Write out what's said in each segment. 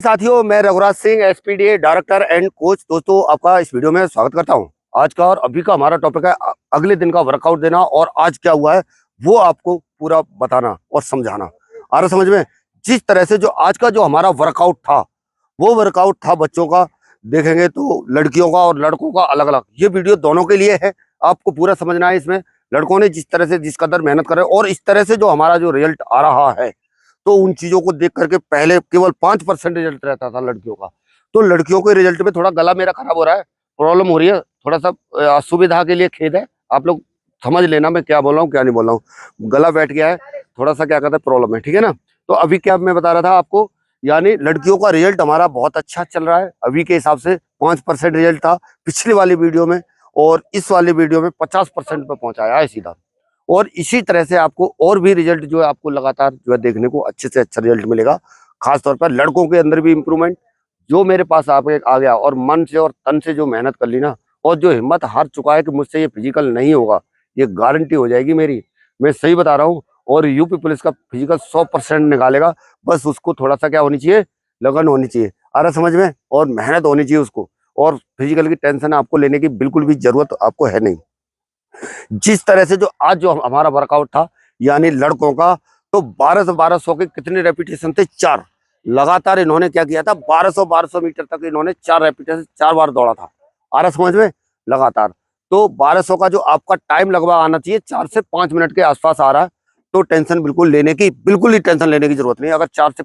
साथियों, मैं Raghuraj Singh SPDA director and coach. दोस्तों, आपका इस वीडियो में स्वागत करता हूं। आज का और अभी का हमारा टॉपिक है अगले दिन का वर्कआउट देना और आज क्या हुआ है वो आपको पूरा बताना और समझाना। आ रहा समझ में? जिस तरह से जो आज का जो हमारा वर्कआउट था वो वर्कआउट था बच्चों का, देखेंगे तो लड़कियों का और लड़कों का अलग अलग। ये वीडियो दोनों के लिए है, आपको पूरा समझना है। इसमें लड़कों ने जिस तरह से जिस कदर मेहनत करे और इस तरह से जो हमारा जो रिजल्ट आ रहा है, तो उन चीजों को देख करके पहले केवल 5% रिजल्ट रहता था लड़कियों का, तो लड़कियों के रिजल्ट में थोड़ा गला मेरा खराब हो रहा है, प्रॉब्लम हो रही है, थोड़ा सा असुविधा के लिए खेद है। आप लोग समझ लेना मैं क्या बोल रहा हूँ क्या नहीं बोल रहा हूँ। गला बैठ गया है, थोड़ा सा क्या कहते हैं प्रॉब्लम है, ठीक है ना। तो अभी क्या मैं बता रहा था आपको, यानी लड़कियों का रिजल्ट हमारा बहुत अच्छा चल रहा है अभी के हिसाब से। 5% रिजल्ट था पिछली वाली वीडियो में और इस वाली वीडियो में 50% पे पहुंचाया है सीधा। और इसी तरह से आपको और भी रिजल्ट जो है आपको लगातार जो है देखने को अच्छे से अच्छा रिजल्ट मिलेगा। खासतौर पर लड़कों के अंदर भी इम्प्रूवमेंट जो मेरे पास आ गया और मन से और तन से जो मेहनत कर ली ना, और जो हिम्मत हार चुका है कि मुझसे ये फिजिकल नहीं होगा, ये गारंटी हो जाएगी मेरी, मैं सही बता रहा हूँ। और यूपी पुलिस का फिजिकल 100% निकालेगा। बस उसको थोड़ा सा क्या होनी चाहिए, लगन होनी चाहिए, आ रहा समझ में, और मेहनत होनी चाहिए उसको। और फिजिकल की टेंशन आपको लेने की बिल्कुल भी जरूरत आपको है नहीं। जिस तरह से जो आज जो हमारा वर्कआउट था यानी लड़कों का, तो 1200 के कितने रेपिटेशन थे? 4। लगातार इन्होंने क्या किया था, 1200 मीटर तक इन्होंने 4 रेपिटेशन 4 बार दौड़ा था। आ रहा समझ में? लगातार। तो 1200 का जो आपका टाइम लगभग आना चाहिए 4 से 5 मिनट के आसपास आ रहा है। तो टेंशन बिल्कुल लेने की, बिल्कुल ही टेंशन लेने की जरूरत नहीं। अगर 4 से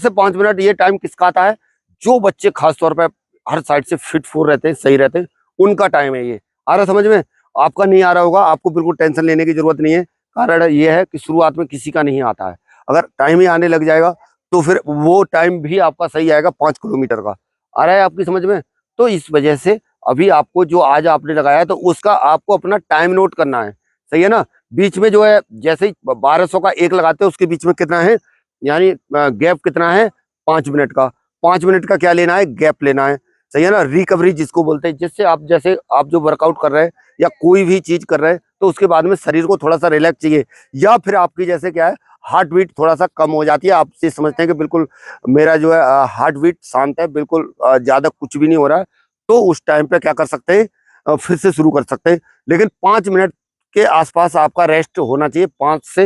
5 मिनट ये टाइम किसका आता है? जो बच्चे खासतौर पर हर साइड से फिट फूर रहते हैं, सही रहते हैं, उनका टाइम है ये। आ रहा समझ में? आपका नहीं आ रहा होगा, आपको बिल्कुल टेंशन लेने की जरूरत नहीं है। कारण ये है कि शुरुआत में किसी का नहीं आता है, अगर टाइम ही आने लग जाएगा तो फिर वो टाइम भी आपका सही आएगा 5 किलोमीटर का। आ रहा है आपकी समझ में? तो इस वजह से अभी आपको जो आज आपने लगाया है तो उसका आपको अपना टाइम नोट करना है, सही है ना। बीच में जो है जैसे ही 1200 का एक लगाते हैं उसके बीच में कितना है, यानी गैप कितना है? 5 मिनट का। 5 मिनट का क्या लेना है? गैप लेना है, सही है ना। रिकवरी जिसको बोलते हैं, जिससे आप जैसे आप जो वर्कआउट कर रहे हैं या कोई भी चीज कर रहे हैं तो उसके बाद में शरीर को थोड़ा सा रिलैक्स चाहिए, या फिर आपकी जैसे क्या है हार्ट बीट थोड़ा सा कम हो जाती है। आप से समझते हैं कि बिल्कुल मेरा जो है हार्ट बीट शांत है, बिल्कुल ज्यादा कुछ भी नहीं हो रहा है, तो उस टाइम पे क्या कर सकते हैं, फिर से शुरू कर सकते हैं। लेकिन 5 मिनट के आसपास आपका रेस्ट होना चाहिए, 5 से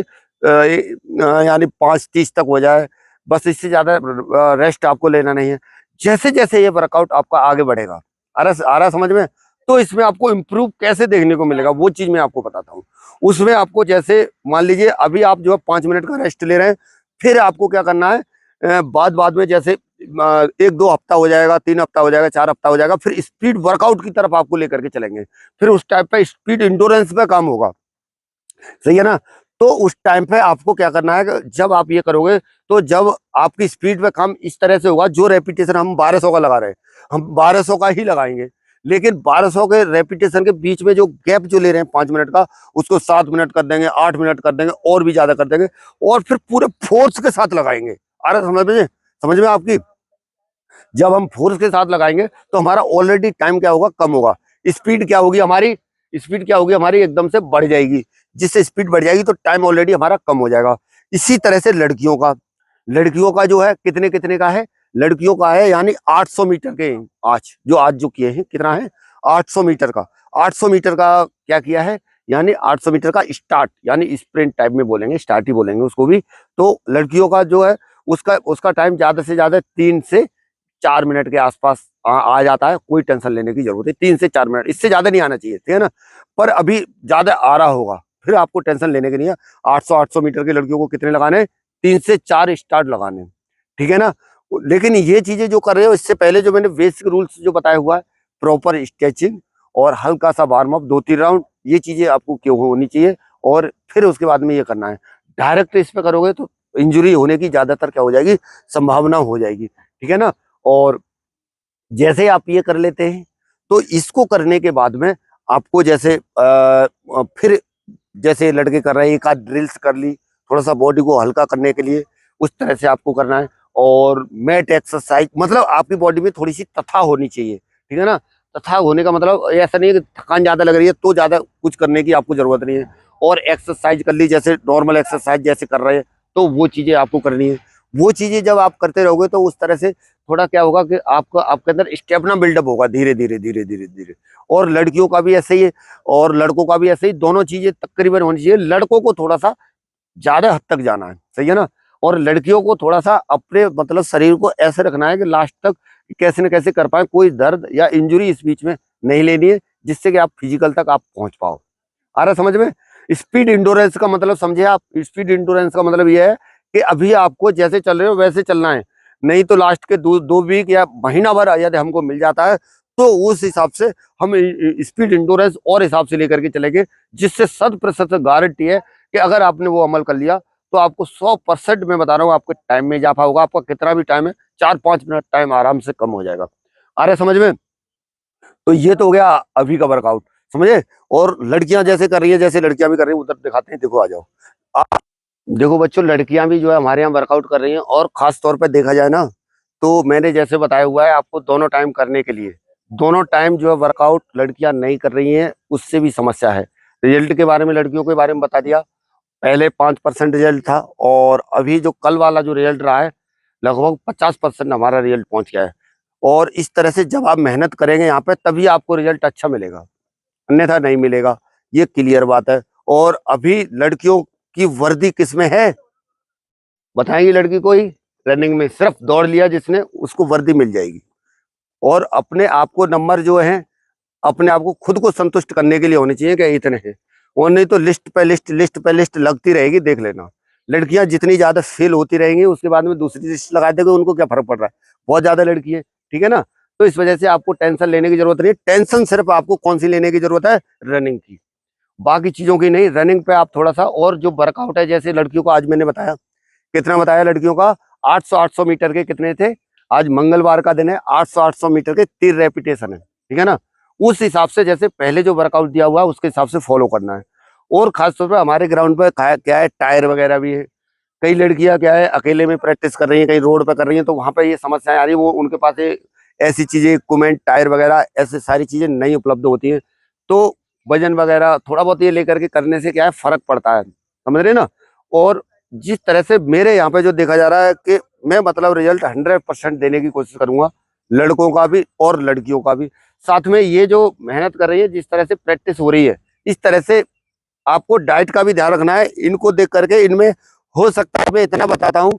यानी 5:30 तक हो जाए, बस इससे ज्यादा रेस्ट आपको लेना नहीं है। जैसे जैसे ये वर्कआउट आपका आगे बढ़ेगा, आ रहा समझ में, तो इसमें आपको इम्प्रूव कैसे देखने को मिलेगा वो चीज मैं आपको बताता हूँ। उसमें आपको जैसे मान लीजिए अभी आप जो है 5 मिनट का रेस्ट ले रहे हैं, फिर आपको क्या करना है, बाद बाद में जैसे 1-2 हफ्ता हो जाएगा, 3 हफ्ता हो जाएगा, 4 हफ्ता हो जाएगा, फिर स्पीड वर्कआउट की तरफ आपको लेकर के चलेंगे। फिर उस टाइप पे स्पीड इंडोरेंस पे काम होगा, सही है ना। तो उस टाइम पे आपको क्या करना है कि जब आप ये करोगे तो जब आपकी स्पीड पे काम इस तरह से होगा, जो रेपिटेशन हम 1200 का लगा रहे हैं हम 1200 का ही लगाएंगे, लेकिन 1200 के रेपिटेशन के बीच में जो गैप जो ले रहे हैं 5 मिनट का, उसको 7 मिनट कर देंगे, 8 मिनट कर देंगे, और भी ज्यादा कर देंगे, और फिर पूरे फोर्स के साथ लगाएंगे। आ रहा समझ में आपकी? जब हम फोर्स के साथ लगाएंगे तो हमारा ऑलरेडी टाइम क्या होगा, कम होगा। स्पीड क्या होगी हमारी, स्पीड क्या होगी हमारी, एकदम से बढ़ जाएगी। जिससे स्पीड बढ़ जाएगी तो टाइम ऑलरेडी हमारा कम हो जाएगा। इसी तरह से लड़कियों का जो है कितने कितने का है, लड़कियों का है यानी 800 मीटर के, आज जो किए हैं कितना है, 800 मीटर का। 800 मीटर का क्या किया है, यानी 800 मीटर का स्टार्ट, यानी स्प्रिंट टाइप में बोलेंगे, स्टार्ट ही बोलेंगे उसको भी। तो लड़कियों का जो है उसका टाइम ज्यादा से ज्यादा 3 से 4 मिनट के आसपास आ जाता है। कोई टेंशन लेने की जरूरत है, 3 से 4 मिनट, इससे ज्यादा नहीं आना चाहिए, ठीक है ना। पर अभी ज्यादा आ रहा होगा, फिर आपको टेंशन लेने की नहीं है। 800 मीटर की लड़कियों को कितने लगाने, 3 से 4 स्टार्ट लगाने, ठीक है ना। लेकिन ये चीजें जो कर रहे हो, इससे पहले जो मैंने बेसिक रूल्स जो बताया हुआ है, प्रॉपर स्ट्रेचिंग और हल्का सा वार्म अप 2-3 राउंड, ये चीजें आपको क्यों होनी चाहिए। और फिर उसके बाद में ये करना है। डायरेक्ट इस पे करोगे तो इंजुरी होने की ज्यादातर क्या हो जाएगी, संभावना हो जाएगी, ठीक है ना। और जैसे आप ये कर लेते हैं तो इसको करने के बाद में आपको जैसे फिर जैसे लड़के कर रहे हैं, एक आध ड्रिल्स कर ली थोड़ा सा बॉडी को हल्का करने के लिए, उस तरह से आपको करना है। और मैट एक्सरसाइज, मतलब आपकी बॉडी में थोड़ी सी तथा होनी चाहिए, ठीक है ना। तथा होने का मतलब ऐसा नहीं है कि थकान ज्यादा लग रही है तो ज्यादा कुछ करने की आपको जरूरत नहीं है। और एक्सरसाइज कर ली, जैसे नॉर्मल एक्सरसाइज जैसे कर रहे हैं तो वो चीजें आपको करनी है। वो चीजें जब आप करते रहोगे तो उस तरह से थोड़ा क्या होगा कि आपका आपके अंदर स्टेमिना बिल्डअप होगा धीरे धीरे धीरे धीरे धीरे। और लड़कियों का भी ऐसे ही है और लड़कों का भी ऐसे ही, दोनों चीजें तकरीबन होनी चाहिए। लड़कों को थोड़ा सा ज्यादा हद तक जाना है, सही है ना, और लड़कियों को थोड़ा सा अपने मतलब शरीर को ऐसे रखना है कि लास्ट तक कैसे न कैसे कर पाए, कोई दर्द या इंजरी इस बीच में नहीं लेनी है, जिससे कि आप फिजिकल तक आप पहुंच पाओ। आ रहा समझ में? स्पीड इंडोरेंस का मतलब समझे आप? स्पीड इंडोरेंस का मतलब यह है कि अभी आपको जैसे चल रहे हो वैसे चलना है, नहीं तो लास्ट के 2 वीक या महीना भर यदि हमको मिल जाता है तो उस हिसाब से हम स्पीड इंडोरेंस और हिसाब से लेकर के चलेंगे, जिससे 100% गारंटी है कि अगर आपने वो अमल कर लिया तो आपको 100% मैं बता रहा हूँ आपके टाइम में इजाफा होगा। आपका कितना भी टाइम है, 4-5 मिनट टाइम आराम से कम हो जाएगा। आ रहा है समझ में? तो ये तो हो गया अभी का वर्कआउट, समझे? और लड़कियां जैसे कर रही है, जैसे लड़कियां भी कर रही है, उधर दिखाते हैं, देखो आ जाओ। आप देखो बच्चों, लड़कियां भी जो है हमारे यहाँ वर्कआउट कर रही हैं, और खास तौर पे देखा जाए ना तो मैंने जैसे बताया हुआ है आपको दोनों टाइम करने के लिए, दोनों टाइम जो है वर्कआउट लड़कियां नहीं कर रही हैं, उससे भी समस्या है। रिजल्ट के बारे में, लड़कियों के बारे में बता दिया। पहले 5% रिजल्ट था, और अभी जो कल वाला जो रिजल्ट रहा है लगभग 50% हमारा रिजल्ट पहुंच गया है। और इस तरह से जब आप मेहनत करेंगे यहाँ पे तभी आपको रिजल्ट अच्छा मिलेगा, अन्यथा नहीं मिलेगा, ये क्लियर बात है। और अभी लड़कियों की वर्दी किसमें है बताएंगी? लड़की को ही रनिंग में सिर्फ दौड़ लिया जिसने, उसको वर्दी मिल जाएगी। और अपने आप को नंबर जो है अपने आप को खुद को संतुष्ट करने के लिए होने चाहिए कि इतने हैं, और नहीं तो लिस्ट पे लिस्ट, लिस्ट पे लिस्ट लगती रहेगी, देख लेना। लड़कियां जितनी ज्यादा फेल होती रहेंगी उसके बाद में दूसरी लिस्ट लगा देंगे, उनको क्या फर्क पड़ रहा है, बहुत ज्यादा लड़की है, ठीक है ना। तो इस वजह से आपको टेंशन लेने की जरूरत नहीं है। टेंशन सिर्फ आपको कौन सी लेने की जरूरत है? रनिंग की, बाकी चीजों की नहीं। रनिंग पे आप थोड़ा सा, और जो वर्कआउट है जैसे लड़कियों को आज मैंने बताया, कितना बताया लड़कियों का, 800 मीटर के कितने थे, आज मंगलवार का दिन है, 800 मीटर के 3 रेपिटेशन है, ठीक है ना। उस हिसाब से जैसे पहले जो वर्कआउट दिया हुआ है उसके हिसाब से फॉलो करना है। और खासतौर पर हमारे ग्राउंड पर क्या है, टायर वगैरह भी है। कई लड़कियां क्या है अकेले में प्रैक्टिस कर रही हैं, कहीं रोड पर कर रही हैं, तो वहां पर ये समस्याएं आ रही है, वो उनके पास ऐसी चीजें, इक्विपमेंट, टायर वगैरह, ऐसे सारी चीजें नहीं उपलब्ध होती हैं। तो वजन वगैरह थोड़ा बहुत ये लेकर के करने से क्या है, फर्क पड़ता है, समझ रहे ना। और जिस तरह से मेरे यहाँ पे जो देखा जा रहा है कि मैं मतलब रिजल्ट 100% देने की कोशिश करूंगा, लड़कों का भी और लड़कियों का भी। साथ में ये जो मेहनत कर रही है, जिस तरह से प्रैक्टिस हो रही है, इस तरह से आपको डाइट का भी ध्यान रखना है। इनको देख करके इनमें हो सकता है, मैं इतना बताता हूँ,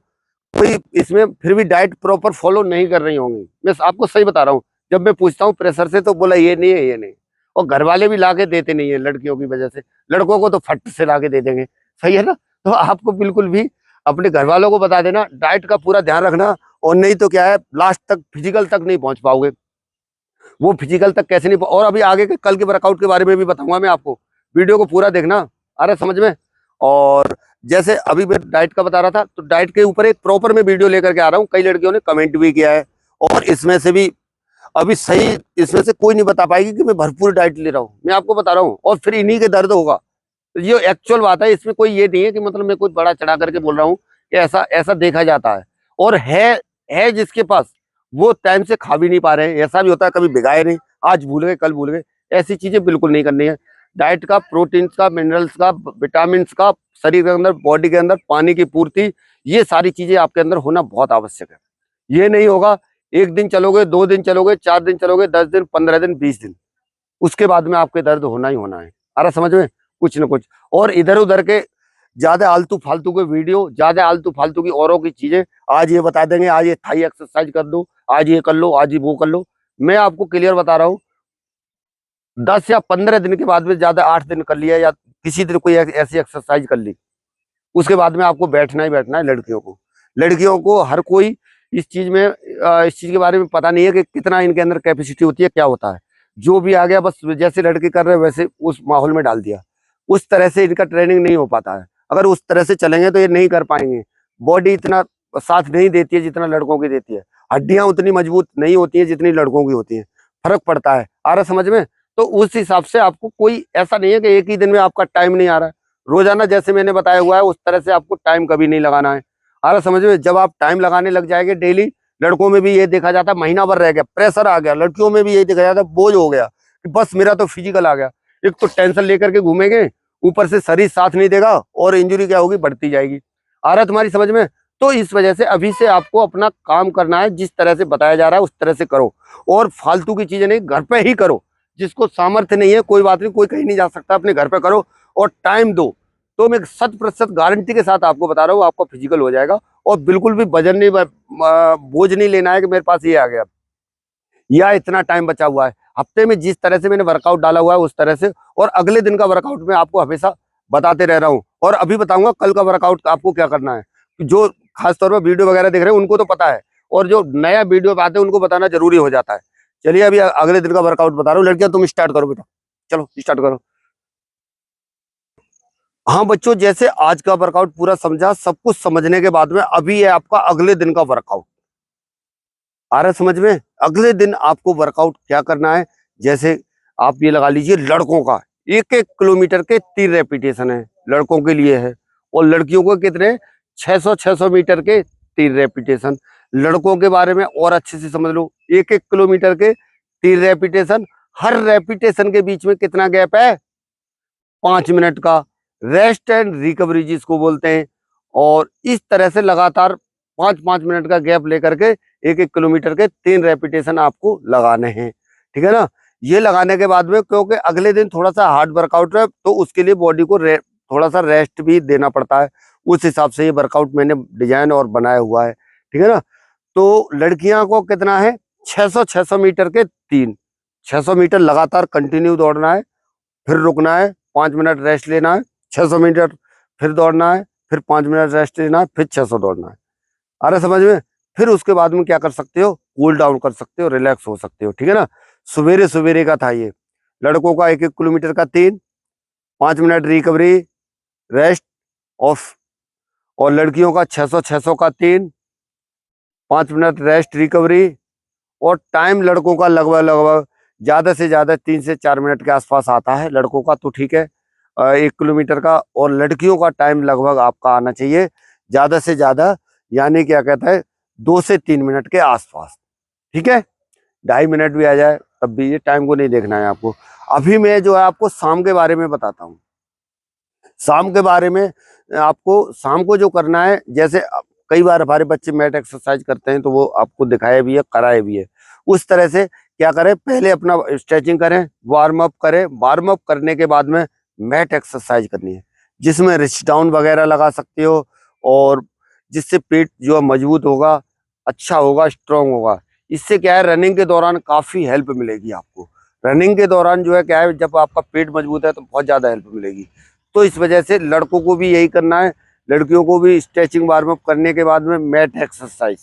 कोई इसमें फिर भी डाइट प्रॉपर फॉलो नहीं कर रही होंगी, मैं आपको सही बता रहा हूँ। जब मैं पूछता हूँ प्रेशर से तो बोला ये नहीं है, ये नहीं। और घर वाले भी लाके देते नहीं है लड़कियों की वजह से, लड़कों को तो फट से लाके दे देंगे, सही है ना। तो आपको बिल्कुल भी अपने घर वालों को बता देना, डाइट का पूरा ध्यान रखना, और नहीं तो क्या है, लास्ट तक फिजिकल तक नहीं पहुंच पाओगे। वो फिजिकल तक कैसे नहीं और अभी आगे के कल के वर्कआउट के बारे में भी बताऊंगा मैं आपको, वीडियो को पूरा देखना। आ रहा है समझ में? और जैसे अभी मैं डाइट का बता रहा था, तो डाइट के ऊपर एक प्रॉपर मैं वीडियो लेकर के आ रहा हूँ। कई लड़कियों ने कमेंट भी किया है, और इसमें से भी अभी सही, इसमें से कोई नहीं बता पाएगी कि मैं भरपूर डाइट ले रहा हूँ, मैं आपको बता रहा हूँ, और फिर इन्हीं के दर्द होगा। तो ये एक्चुअल बात है, इसमें कोई ये नहीं है कि मतलब मैं कुछ बड़ा चढ़ा करके बोल रहा हूँ, कि ऐसा ऐसा देखा जाता है। और है जिसके पास, वो टाइम से खा भी नहीं पा रहे हैं, ऐसा भी होता है, कभी भिगाए नहीं, आज भूल गए कल भूल गए, ऐसी चीजें बिल्कुल नहीं करनी है। डाइट का, प्रोटीन का, मिनरल्स का, विटामिन का, शरीर के अंदर, बॉडी के अंदर पानी की पूर्ति, ये सारी चीजें आपके अंदर होना बहुत आवश्यक है। ये नहीं होगा, एक दिन चलोगे, 2 दिन चलोगे, 4 दिन चलोगे, 10 दिन, 15 दिन, 20 दिन, उसके बाद में आपके दर्द होना ही होना है। आ रहा समझ में? कुछ ना कुछ। और इधर उधर के ज्यादा आलतू फालतू के वीडियो, ज्यादा आलतू फालतू की औरों की चीजें, आज ये बता देंगे, आज ये थाई एक्सरसाइज कर दो, आज ये कर लो, आज ये वो कर लो। मैं आपको क्लियर बता रहा हूँ, 10 या 15 दिन के बाद में, ज्यादा 8 दिन कर लिया या किसी दिन कोई ऐसी एक्सरसाइज कर ली, उसके बाद में आपको बैठना ही बैठना है। लड़कियों को हर कोई इस चीज में इस चीज के बारे में पता नहीं है कि कितना इनके अंदर कैपेसिटी होती है, क्या होता है। जो भी आ गया बस जैसे लड़के कर रहे हैं वैसे उस माहौल में डाल दिया, उस तरह से इनका ट्रेनिंग नहीं हो पाता है। अगर उस तरह से चलेंगे तो ये नहीं कर पाएंगे। बॉडी इतना साथ नहीं देती है जितना लड़कों की देती है, हड्डियां उतनी मजबूत नहीं होती है जितनी लड़कों की होती है, फर्क पड़ता है। आ रहा समझ में? तो उस हिसाब से आपको कोई ऐसा नहीं है कि एक ही दिन में आपका टाइम नहीं आ रहा है, रोजाना जैसे मैंने बताया हुआ है उस तरह से आपको टाइम कभी नहीं लगाना है। आ रहा समझ में? जब आप टाइम लगाने लग जाएंगे डेली, लड़कों में भी ये देखा जाता है महीना भर रह गया, प्रेशर आ गया, लड़कियों में भी यही देखा जाता है, बोझ हो गया कि बस मेरा तो फिजिकल आ गया। एक तो टेंशन लेकर के घूमेंगे, ऊपर से शरीर साथ नहीं देगा, और इंजरी क्या होगी, बढ़ती जाएगी। आ रहा है तुम्हारी समझ में? तो इस वजह से अभी से आपको अपना काम करना है, जिस तरह से बताया जा रहा है उस तरह से करो, और फालतू की चीजें नहीं, घर पे ही करो। जिसको सामर्थ्य नहीं है कोई बात नहीं, कोई कहीं नहीं जा सकता, अपने घर पे करो और टाइम दो। तो मैं 100% गारंटी के साथ आपको बता रहा हूँ, आपका फिजिकल हो जाएगा। और बिल्कुल भी वजन नहीं, बोझ नहीं लेना है कि मेरे पास ये आ गया या इतना टाइम बचा हुआ है। हफ्ते में जिस तरह से मैंने वर्कआउट डाला हुआ है उस तरह से, और अगले दिन का वर्कआउट मैं आपको हमेशा बताते रह रहा हूँ, और अभी बताऊंगा कल का वर्कआउट आपको क्या करना है। जो खासतौर पर वीडियो वगैरह देख रहे हैं उनको तो पता है, और जो नया वीडियो पे आते हैं उनको बताना जरूरी हो जाता है। चलिए अभी अगले दिन का वर्कआउट बता रहा हूँ। लड़कियां तुम स्टार्ट करो बेटा, चलो स्टार्ट करो। हाँ बच्चों, जैसे आज का वर्कआउट पूरा समझा, सब कुछ समझने के बाद में अभी है आपका अगले दिन का वर्कआउट। आ रहा है समझ में? अगले दिन आपको वर्कआउट क्या करना है, जैसे आप ये लगा लीजिए, लड़कों का 1-1 किलोमीटर के 3 रेपिटेशन है, लड़कों के लिए है। और लड़कियों को कितने? 600 मीटर के 3 रेपिटेशन। लड़कों के बारे में और अच्छे से समझ लो, 1-1 किलोमीटर के 3 रेपिटेशन। हर रेपिटेशन के बीच में कितना गैप है? 5 मिनट का रेस्ट एंड रिकवरी जिसको बोलते हैं। और इस तरह से लगातार 5-5 मिनट का गैप लेकर के 1-1 किलोमीटर के 3 रेपिटेशन आपको लगाने हैं, ठीक है ना। ये लगाने के बाद में, क्योंकि अगले दिन थोड़ा सा हार्ड वर्कआउट है, तो उसके लिए बॉडी को थोड़ा सा रेस्ट भी देना पड़ता है। उस हिसाब से ये वर्कआउट मैंने डिजाइन और बनाया हुआ है, ठीक है ना। तो लड़कियां को कितना है? 600 मीटर के 3, 600 मीटर लगातार कंटिन्यू दौड़ना है, फिर रुकना है, 5 मिनट रेस्ट लेना है, 600 मीटर फिर दौड़ना है, फिर 5 मिनट रेस्ट लेना है, फिर 600 दौड़ना है। आ रहा समझ में? फिर उसके बाद में क्या कर सकते हो? कूल डाउन कर सकते हो, रिलैक्स हो सकते हो, ठीक है ना। सवेरे सवेरे का था ये। लड़कों का 1-1 किलोमीटर का 3, 5 मिनट रिकवरी रेस्ट ऑफ। और लड़कियों का 600 का 3, 5 मिनट रेस्ट रिकवरी। और टाइम लड़कों का लगभग लगभग ज्यादा से ज्यादा 3 से 4 मिनट के आसपास आता है, लड़कों का तो ठीक है 1 किलोमीटर का। और लड़कियों का टाइम लगभग आपका आना चाहिए ज्यादा से ज्यादा, यानी क्या कहता है, 2 से 3 मिनट के आसपास, ठीक है। 2.5 मिनट भी आ जाए तब भी, ये टाइम को नहीं देखना है आपको। अभी मैं जो है आपको शाम के बारे में बताता हूँ। शाम के बारे में आपको, शाम को जो करना है, जैसे कई बार हमारे बच्चे मैट एक्सरसाइज करते हैं तो वो आपको दिखाए भी है, कराए भी है। उस तरह से क्या करें, पहले अपना स्ट्रेचिंग करें, वार्म अप करें। वार्म अप करने के बाद में मैट एक्सरसाइज करनी है, जिसमें रिस्ट डाउन वगैरह लगा सकते हो, और जिससे पेट जो है मजबूत होगा, अच्छा होगा, स्ट्रांग होगा। इससे क्या है, रनिंग के दौरान काफी हेल्प मिलेगी आपको। रनिंग के दौरान जो है क्या है, जब आपका पेट मजबूत है तो बहुत ज्यादा हेल्प मिलेगी। तो इस वजह से लड़कों को भी यही करना है, लड़कियों को भी स्ट्रेचिंग वार्म अप करने के बाद में मैट एक्सरसाइज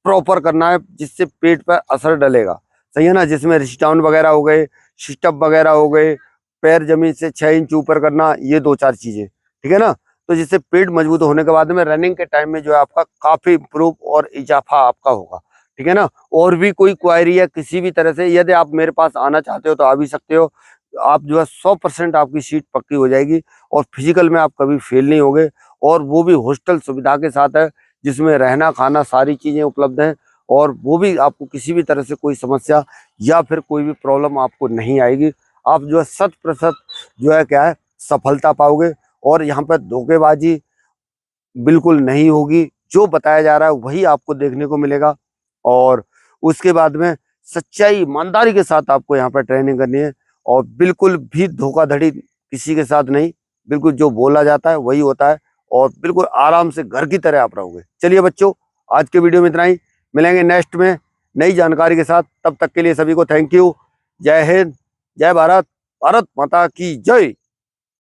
प्रॉपर करना है, जिससे पेट पर असर डलेगा, सही है ना। जिसमें रिस्ट डाउन वगैरह हो गए, सिटअप वगैरह हो गए, पैर जमीन से 6 इंच ऊपर करना, ये 2-4 चीजें, ठीक है ना। तो जिससे पेट मजबूत होने के बाद में रनिंग के टाइम में जो है आपका काफी इम्प्रूव और इजाफा आपका होगा, ठीक है ना। और भी कोई क्वायरी है किसी भी तरह से, यदि आप मेरे पास आना चाहते हो तो आ भी सकते हो। आप जो है 100% आपकी सीट पक्की हो जाएगी, और फिजिकल में आप कभी फेल नहीं होगे। और वो भी हॉस्टल सुविधा के साथ है, जिसमें रहना खाना सारी चीजें उपलब्ध हैं। और वो भी आपको किसी भी तरह से कोई समस्या या फिर कोई भी प्रॉब्लम आपको नहीं आएगी। आप जो है 100% जो है क्या है, सफलता पाओगे। और यहाँ पर धोखेबाजी बिल्कुल नहीं होगी, जो बताया जा रहा है वही आपको देखने को मिलेगा। और उसके बाद में सच्चाई ईमानदारी के साथ आपको यहाँ पर ट्रेनिंग करनी है, और बिल्कुल भी धोखाधड़ी किसी के साथ नहीं। बिल्कुल जो बोला जाता है वही होता है, और बिल्कुल आराम से घर की तरह आप रहोगे। चलिए बच्चों, आज के वीडियो में इतना ही। मिलेंगे नेक्स्ट में नई जानकारी के साथ, तब तक के लिए सभी को थैंक यू। जय हिंद, जय भारत, भारत माता की जय।